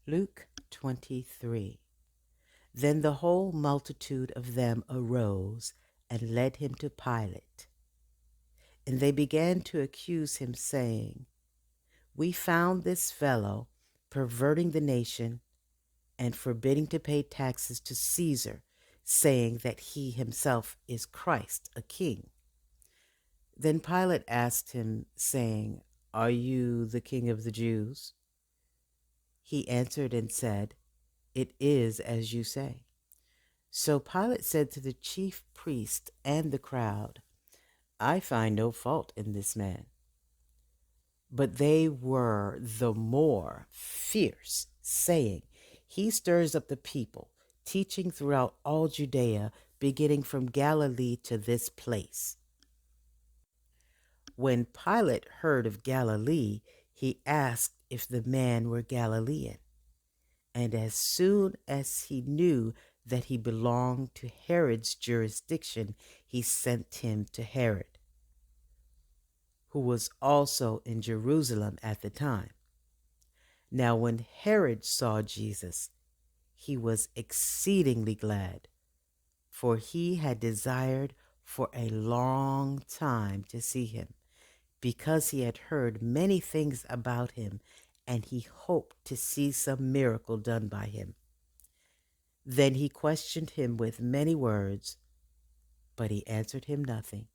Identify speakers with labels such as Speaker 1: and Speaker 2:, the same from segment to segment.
Speaker 1: Luke 23. Then the whole multitude of them arose and led him to Pilate. And they began to accuse him, saying, We found this fellow perverting the nation and forbidding to pay taxes to Caesar, saying that he himself is Christ, a king. Then Pilate asked him, saying, Are you the king of the Jews? He answered and said, It is as you say. So Pilate said to the chief priest and the crowd, I find no fault in this man. But they were the more fierce, saying, He stirs up the people, teaching throughout all Judea, beginning from Galilee to this place. When Pilate heard of Galilee, he asked if the man were Galilean. And as soon as he knew that he belonged to Herod's jurisdiction, he sent him to Herod, who was also in Jerusalem at the time. Now when Herod saw Jesus, he was exceedingly glad, for he had desired for a long time to see him, because he had heard many things about him, and he hoped to see some miracle done by him. Then he questioned him with many words, but he answered him nothing.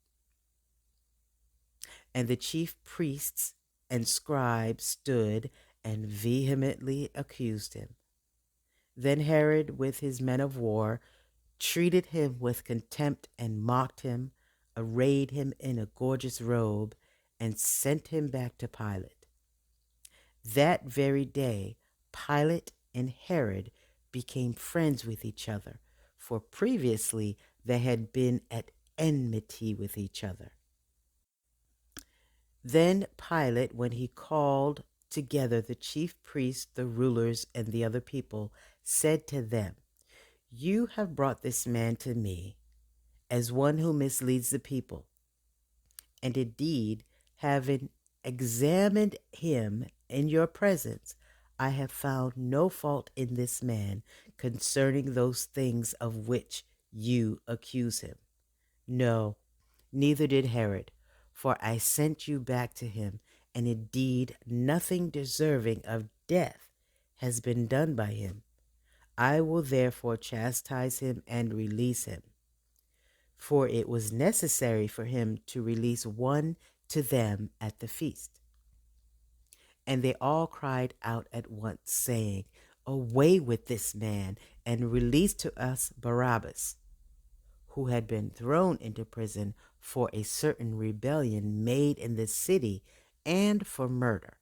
Speaker 1: And the chief priests and scribes stood and vehemently accused him. Then Herod, with his men of war, treated him with contempt and mocked him, arrayed him in a gorgeous robe, and sent him back to Pilate. That very day, Pilate and Herod became friends with each other, for previously they had been at enmity with each other. Then Pilate, when he called together the chief priests, the rulers, and the other people, said to them, You have brought this man to me as one who misleads the people. And indeed, having examined him in your presence, I have found no fault in this man concerning those things of which you accuse him. No, neither did Herod, for I sent you back to him, and indeed nothing deserving of death has been done by him. I will therefore chastise him and release him. For it was necessary for him to release one to them at the feast. And they all cried out at once, saying, Away with this man, and release to us Barabbas, who had been thrown into prison for a certain rebellion made in the city and for murder.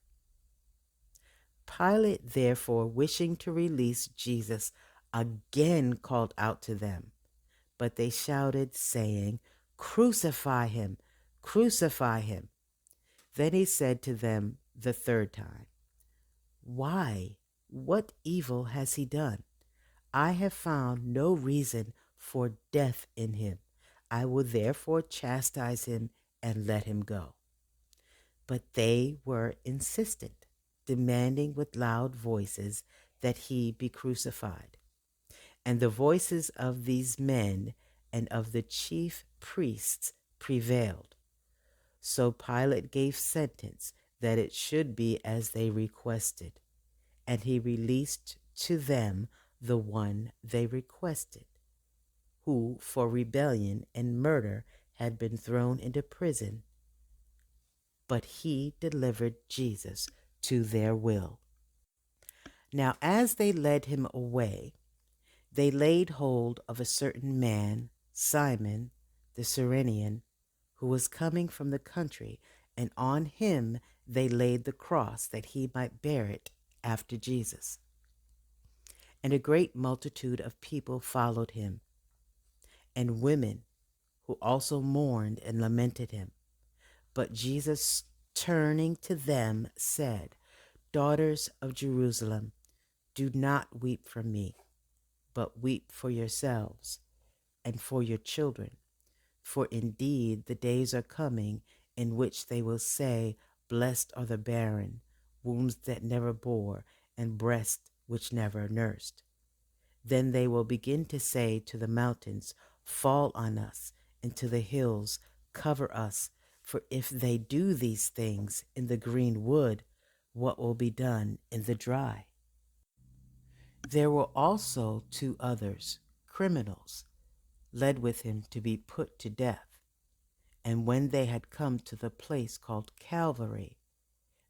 Speaker 1: Pilate, therefore, wishing to release Jesus, again called out to them. But they shouted, saying, Crucify him! Crucify him! Then he said to them the third time, Why? What evil has he done? I have found no reason for death in him. I will therefore chastise him and let him go. But they were insistent, demanding with loud voices that he be crucified. And the voices of these men and of the chief priests prevailed. So Pilate gave sentence that it should be as they requested, and he released to them the one they requested, who for rebellion and murder had been thrown into prison. But he delivered Jesus to their will. Now as they led him away, they laid hold of a certain man, Simon the Cyrenian, who was coming from the country, and on him they laid the cross that he might bear it after Jesus. And a great multitude of people followed him, and women who also mourned and lamented him. But Jesus, turning to them, said, Daughters of Jerusalem, do not weep for me, but weep for yourselves and for your children. For indeed the days are coming in which they will say, Blessed are the barren, wombs that never bore, and breasts which never nursed. Then they will begin to say to the mountains, fall on us, and to the hills, cover us. For if they do these things in the green wood, what will be done in the dry? There were also two others, criminals, led with him to be put to death. And when they had come to the place called Calvary,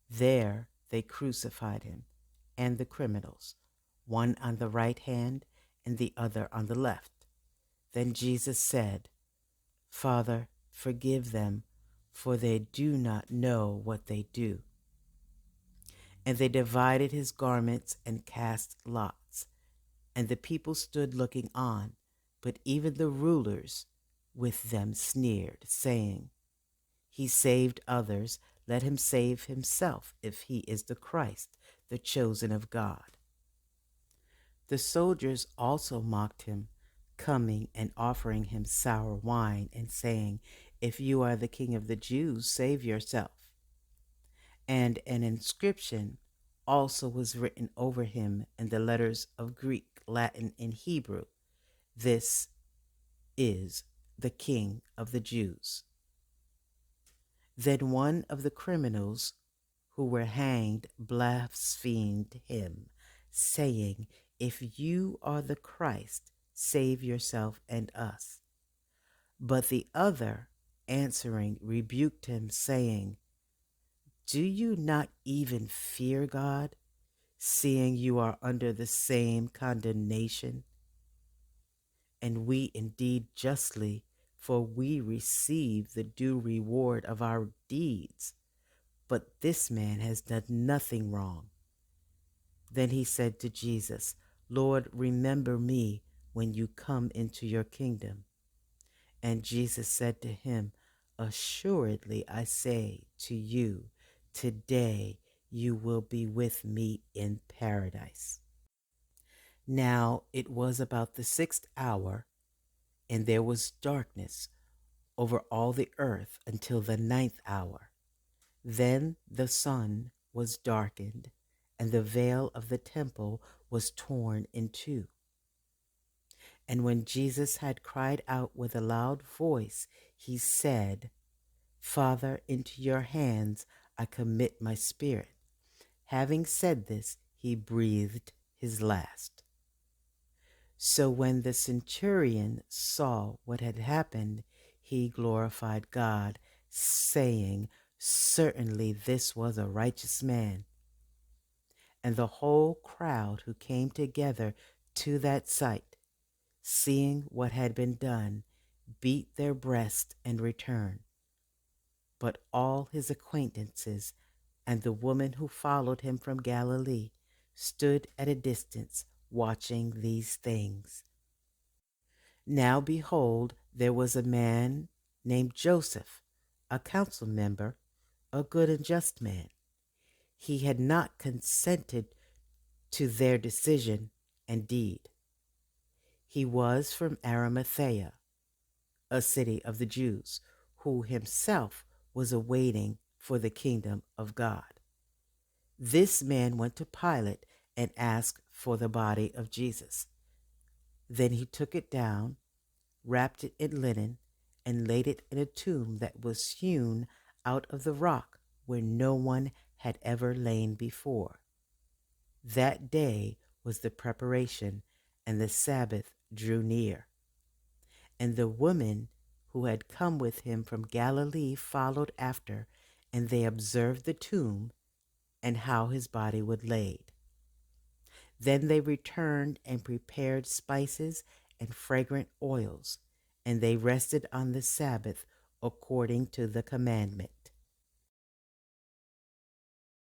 Speaker 1: there they crucified him and the criminals, one on the right hand and the other on the left. Then Jesus said, Father, forgive them, for they do not know what they do. And they divided his garments and cast lots. And the people stood looking on, but even the rulers with them sneered, saying, He saved others, let him save himself, if he is the Christ, the chosen of God. The soldiers also mocked him, coming and offering him sour wine, and saying, If you are the King of the Jews, save yourself. And an inscription also was written over him in the letters of Greek, Latin, and Hebrew. This is the King of the Jews. Then one of the criminals who were hanged blasphemed him, saying, If you are the Christ, save yourself and us. But the other, answering, rebuked him, saying, Do you not even fear God, seeing you are under the same condemnation? And we indeed justly, for we receive the due reward of our deeds. But this man has done nothing wrong. Then he said to Jesus, Lord, remember me when you come into your kingdom. And Jesus said to him, Assuredly I say to you, today you will be with me in paradise. Now it was about the 6th hour, and there was darkness over all the earth until the 9th hour. Then the sun was darkened, and the veil of the temple was torn in two. And when Jesus had cried out with a loud voice, he said, Father, into your hands I commit my spirit. Having said this, he breathed his last. So when the centurion saw what had happened, he glorified God, saying, Certainly this was a righteous man. And the whole crowd who came together to that sight, seeing what had been done, beat their breasts and returned. But all his acquaintances and the woman who followed him from Galilee stood at a distance, watching these things. Now behold, there was a man named Joseph, a council member, a good and just man. He had not consented to their decision and deed. He was from Arimathea, a city of the Jews, who himself was awaiting for the kingdom of God. This man went to Pilate and asked for the body of Jesus. Then he took it down, wrapped it in linen, and laid it in a tomb that was hewn out of the rock where no one had ever lain before. That day was the preparation, and the Sabbath drew near. And the women who had come with him from Galilee followed after, and they observed the tomb and how his body was laid. Then they returned and prepared spices and fragrant oils, and they rested on the Sabbath according to the commandment.